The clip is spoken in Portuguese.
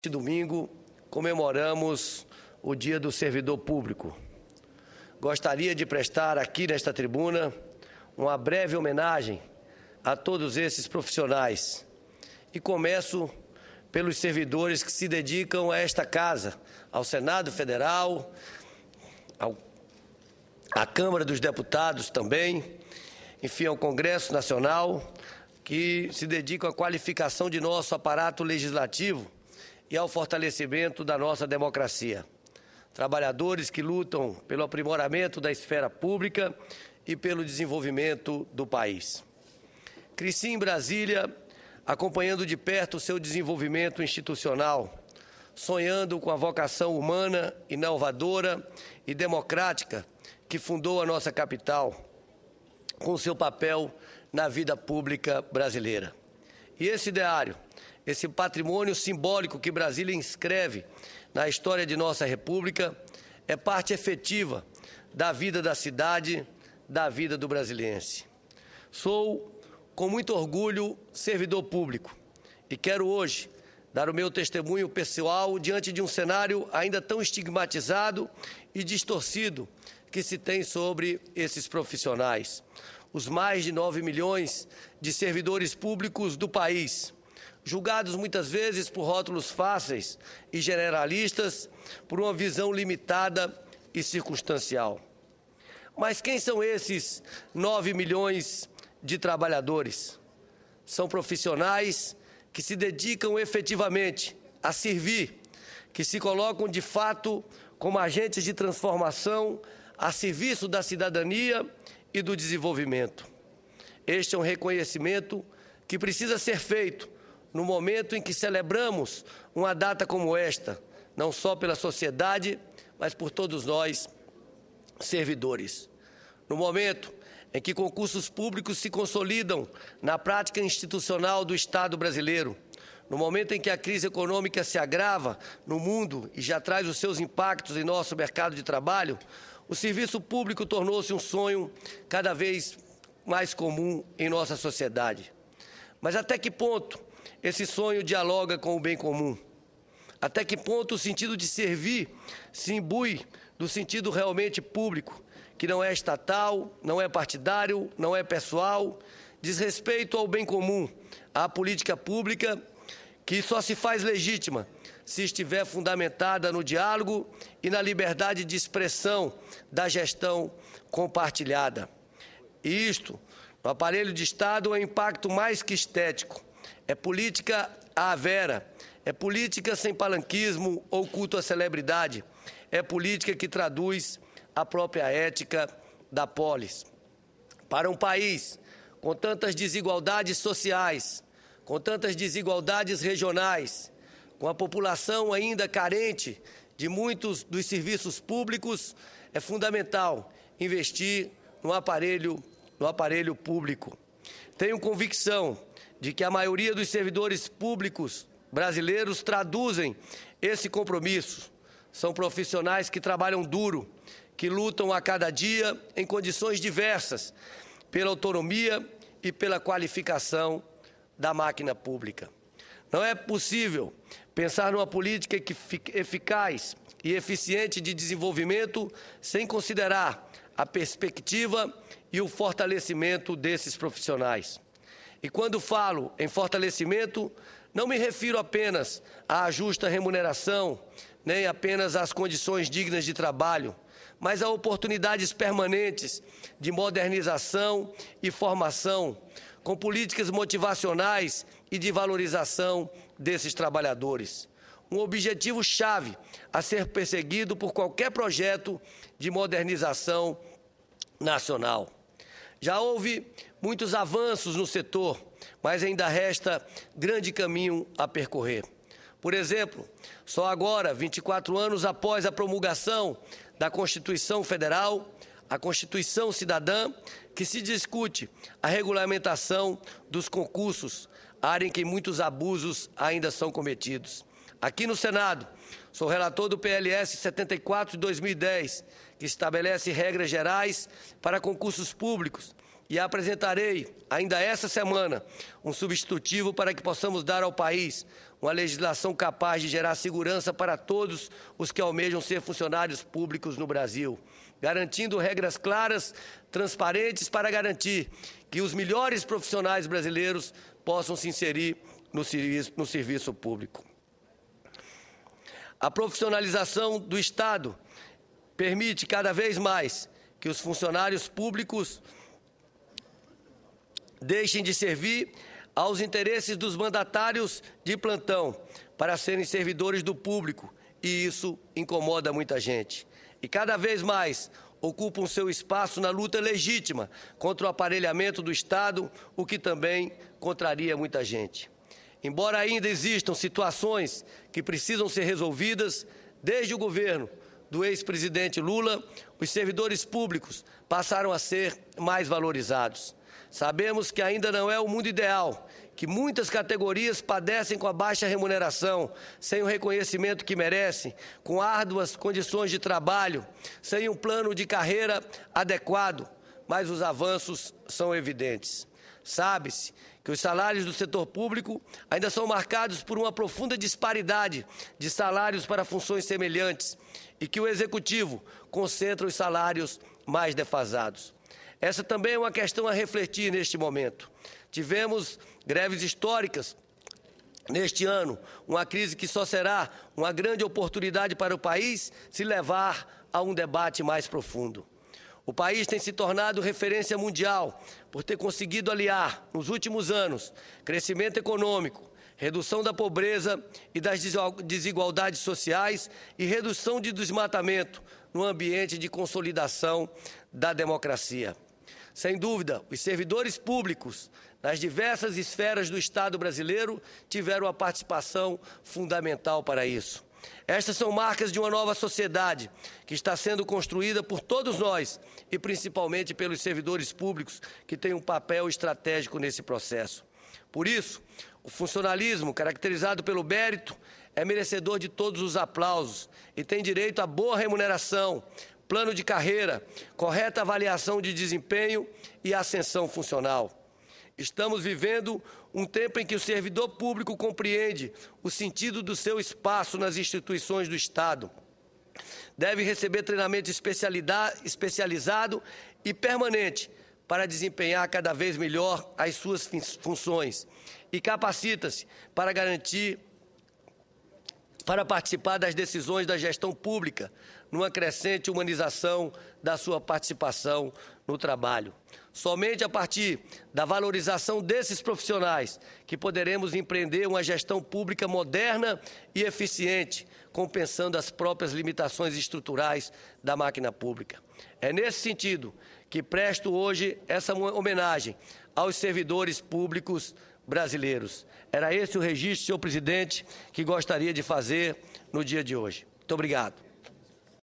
Este domingo comemoramos o Dia do Servidor Público. Gostaria de prestar aqui nesta tribuna uma breve homenagem a todos esses profissionais. E começo pelos servidores que se dedicam a esta casa, ao Senado Federal, à Câmara dos Deputados também, enfim, ao Congresso Nacional, que se dedicam à qualificação de nosso aparato legislativo e ao fortalecimento da nossa democracia. Trabalhadores que lutam pelo aprimoramento da esfera pública e pelo desenvolvimento do país. Cresci em Brasília, acompanhando de perto o seu desenvolvimento institucional, sonhando com a vocação humana, inovadora e democrática que fundou a nossa capital, com seu papel na vida pública brasileira. E esse ideário, esse patrimônio simbólico que Brasília inscreve na história de nossa República, é parte efetiva da vida da cidade, da vida do brasiliense. Sou, com muito orgulho, servidor público e quero hoje dar o meu testemunho pessoal diante de um cenário ainda tão estigmatizado e distorcido que se tem sobre esses profissionais. Os mais de 9 milhões de servidores públicos do país, julgados muitas vezes por rótulos fáceis e generalistas, por uma visão limitada e circunstancial. Mas quem são esses 9 milhões de trabalhadores? São profissionais que se dedicam efetivamente a servir, que se colocam de fato como agentes de transformação a serviço da cidadania e do desenvolvimento. Este é um reconhecimento que precisa ser feito no momento em que celebramos uma data como esta, não só pela sociedade, mas por todos nós, servidores. No momento em que concursos públicos se consolidam na prática institucional do Estado brasileiro, no momento em que a crise econômica se agrava no mundo e já traz os seus impactos em nosso mercado de trabalho, o serviço público tornou-se um sonho cada vez mais comum em nossa sociedade. Mas até que ponto esse sonho dialoga com o bem comum? Até que ponto o sentido de servir se imbui do sentido realmente público, que não é estatal, não é partidário, não é pessoal, diz respeito ao bem comum, à política pública que só se faz legítima se estiver fundamentada no diálogo e na liberdade de expressão da gestão compartilhada. E isto, no aparelho de Estado, é um impacto mais que estético. É política à vera, é política sem palanquismo ou culto à celebridade, é política que traduz a própria ética da polis. Para um país com tantas desigualdades sociais, com tantas desigualdades regionais, com a população ainda carente de muitos dos serviços públicos, é fundamental investir no aparelho público. Tenho convicção de que a maioria dos servidores públicos brasileiros traduzem esse compromisso. São profissionais que trabalham duro, que lutam a cada dia em condições diversas, pela autonomia e pela qualificação da máquina pública. Não é possível pensar numa política eficaz e eficiente de desenvolvimento sem considerar a perspectiva e o fortalecimento desses profissionais. E quando falo em fortalecimento, não me refiro apenas à justa remuneração, nem apenas às condições dignas de trabalho, mas a oportunidades permanentes de modernização e formação, com políticas motivacionais e de valorização desses trabalhadores. Um objetivo-chave a ser perseguido por qualquer projeto de modernização nacional. Já houve muitos avanços no setor, mas ainda resta grande caminho a percorrer. Por exemplo, só agora, 24 anos após a promulgação da Constituição Federal, a Constituição Cidadã, que se discute a regulamentação dos concursos, área em que muitos abusos ainda são cometidos. Aqui no Senado, sou relator do PLS 74 de 2010, que estabelece regras gerais para concursos públicos e apresentarei, ainda essa semana, um substitutivo para que possamos dar ao país uma legislação capaz de gerar segurança para todos os que almejam ser funcionários públicos no Brasil, garantindo regras claras, transparentes para garantir que os melhores profissionais brasileiros possam se inserir no serviço público. A profissionalização do Estado permite cada vez mais que os funcionários públicos deixem de servir aos interesses dos mandatários de plantão para serem servidores do público, e isso incomoda muita gente. E cada vez mais ocupam seu espaço na luta legítima contra o aparelhamento do Estado, o que também contraria muita gente. Embora ainda existam situações que precisam ser resolvidas, desde o governo do ex-presidente Lula, os servidores públicos passaram a ser mais valorizados. Sabemos que ainda não é o mundo ideal, que muitas categorias padecem com a baixa remuneração, sem o reconhecimento que merecem, com árduas condições de trabalho, sem um plano de carreira adequado, mas os avanços são evidentes. Sabe-se que os salários do setor público ainda são marcados por uma profunda disparidade de salários para funções semelhantes e que o Executivo concentra os salários mais defasados. Essa também é uma questão a refletir neste momento. Tivemos greves históricas neste ano, uma crise que só será uma grande oportunidade para o país se levar a um debate mais profundo. O país tem se tornado referência mundial por ter conseguido aliar, nos últimos anos, crescimento econômico, redução da pobreza e das desigualdades sociais e redução de desmatamento no ambiente de consolidação da democracia. Sem dúvida, os servidores públicos nas diversas esferas do Estado brasileiro tiveram uma participação fundamental para isso. Estas são marcas de uma nova sociedade que está sendo construída por todos nós e principalmente pelos servidores públicos que têm um papel estratégico nesse processo. Por isso, o funcionalismo, caracterizado pelo mérito, é merecedor de todos os aplausos e tem direito a boa remuneração, plano de carreira, correta avaliação de desempenho e ascensão funcional. Estamos vivendo um tempo em que o servidor público compreende o sentido do seu espaço nas instituições do Estado. Deve receber treinamento especializado e permanente para desempenhar cada vez melhor as suas funções e capacita-se para participar das decisões da gestão pública, numa crescente humanização da sua participação no trabalho. Somente a partir da valorização desses profissionais que poderemos empreender uma gestão pública moderna e eficiente, compensando as próprias limitações estruturais da máquina pública. É nesse sentido que presto hoje essa homenagem aos servidores públicos brasileiros. Era esse o registro, senhor presidente, que gostaria de fazer no dia de hoje. Muito obrigado.